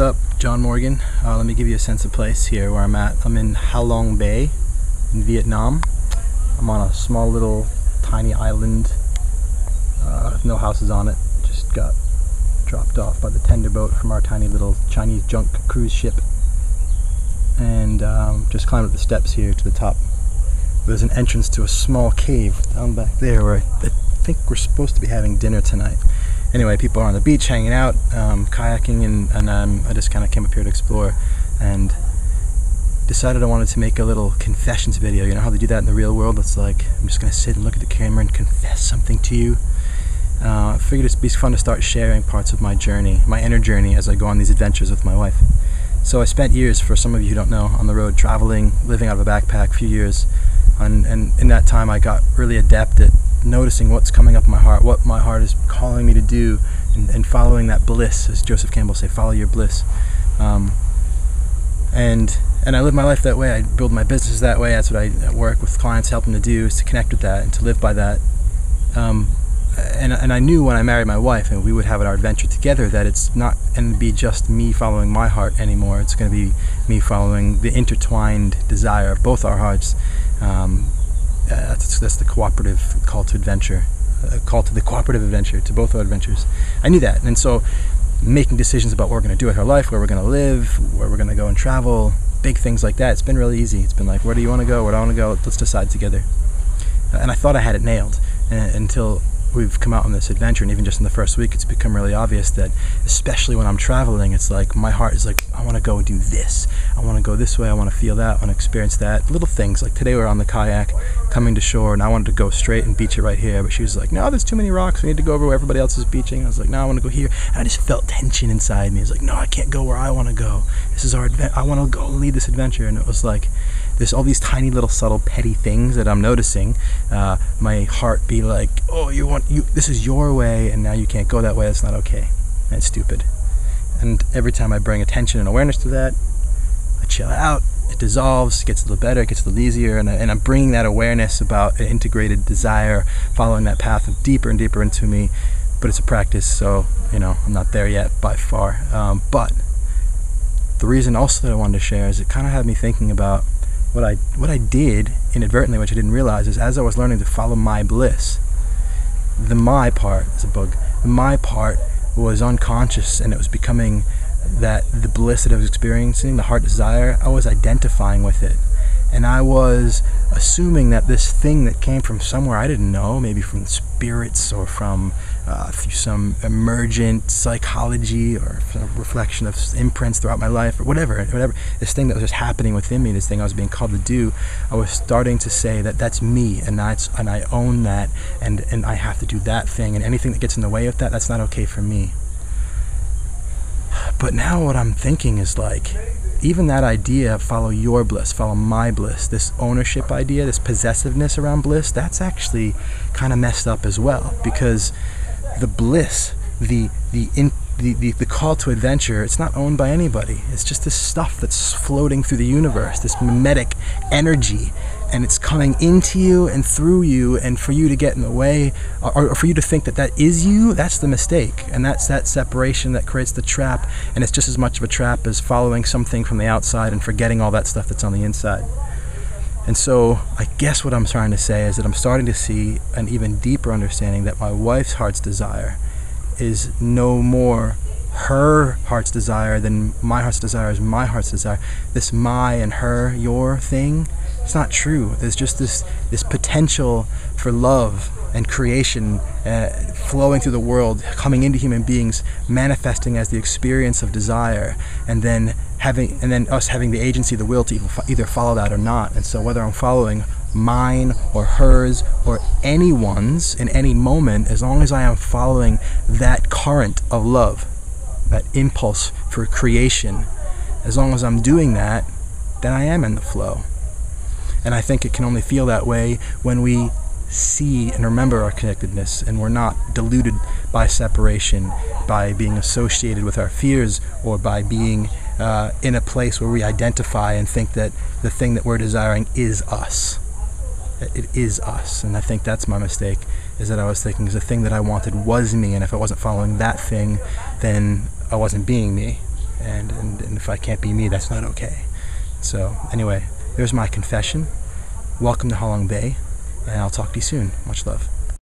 up? John Morgan. Let me give you a sense of place here where I'm at. I'm in Ha Long Bay in Vietnam. I'm on a small little tiny island with no houses on it. Just got dropped off by the tender boat from our tiny little Chinese junk cruise ship. And just climbed up the steps here to the top. There's an entrance to a small cave down back there where I think we're supposed to be having dinner tonight. Anyway, people are on the beach hanging out, kayaking, and I just kind of came up here to explore and decided I wanted to make a little confessions video. You know how they do that in the real world? It's like, I'm just going to sit and look at the camera and confess something to you. I figured it'd be fun to start sharing parts of my journey, my inner journey, as I go on these adventures with my wife. So I spent years, for some of you who don't know, on the road traveling, living out of a backpack, a few years. And in that time I got really adept at noticing what's coming up in my heart, what my heart is calling me to do, and following that bliss, as Joseph Campbell say, follow your bliss. And I live my life that way. I build my business that way. That's what I work with clients, help them to do, is to connect with that and to live by that. And I knew when I married my wife and we would have our adventure together that it's not going to be just me following my heart anymore. It's going to be me following the intertwined desire of both our hearts. That's the cooperative call to adventure, call to the cooperative adventure, to both our adventures. I knew that, and so making decisions about what we're going to do with our life, where we're going to live, where we're going to go and travel, big things like that, it's been really easy. It's been like, where do you want to go, where do I want to go, let's decide together. And I thought I had it nailed until we've come out on this adventure, and even just in the first week it's become really obvious that, especially when I'm traveling, it's like my heart is like, I want to go do this, I want to go this way, I want to feel that, I want to experience that. Little things, like today we're on the kayak coming to shore and I wanted to go straight and beach it right here, but she was like, no, there's too many rocks, we need to go over where everybody else is beaching. I was like, no, I want to go here, and I just felt tension inside me. I was like, no, I can't go where I want to go, this is our adventure, I want to go and lead this adventure. And it was like, there's all these tiny little subtle petty things that I'm noticing, my heart be like, oh, this is your way and now you can't go that way, that's not okay, that's stupid. And every time I bring attention and awareness to that, I chill out, it dissolves, it gets a little better, it gets a little easier, and I'm bringing that awareness about an integrated desire, following that path deeper and deeper into me. But it's a practice, so I'm not there yet by far. But the reason also that I wanted to share is it kind of had me thinking about what I did inadvertently, which I didn't realize, is as I was learning to follow my bliss, the my part is a bug. The my part was unconscious, and it was becoming that the bliss that I was experiencing, the heart desire, I was identifying with it. And I was assuming that this thing that came from somewhere I didn't know, maybe from spirits or from some emergent psychology or a reflection of imprints throughout my life or whatever, this thing that was just happening within me, this thing I was being called to do, I was starting to say that that's me, and I own that, and I have to do that thing, and anything that gets in the way of that, that's not okay for me. But now what I'm thinking is like, even that idea, follow your bliss, follow my bliss, this ownership idea, this possessiveness around bliss, that's actually kind of messed up as well, because the bliss, the call to adventure, it's not owned by anybody. It's just this stuff that's floating through the universe, this mimetic energy, and it's coming into you and through you, and for you to get in the way, or for you to think that that is you, that's the mistake, and that's that separation that creates the trap, and it's just as much of a trap as following something from the outside and forgetting all that stuff that's on the inside. And so I guess what I'm trying to say is that I'm starting to see an even deeper understanding that my wife's heart's desire is no more her heart's desire than my heart's desire is my heart's desire. This my and her, your thing, it's not true. There's just this potential for love and creation flowing through the world, coming into human beings, manifesting as the experience of desire, and then us having the agency, the will to either follow that or not. And so whether I'm following mine or hers or anyone's in any moment, as long as I am following that current of love, that impulse for creation, as long as I'm doing that, then I am in the flow. And I think it can only feel that way when we see and remember our connectedness, and we're not deluded by separation, by being associated with our fears, or by being in a place where we identify and think that the thing that we're desiring is us. It is us. And I think that's my mistake, is that I was thinking the thing that I wanted was me, and if I wasn't following that thing, then I wasn't being me. And if I can't be me, that's not okay. So anyway, there's my confession. Welcome to Halong Bay, and I'll talk to you soon. Much love.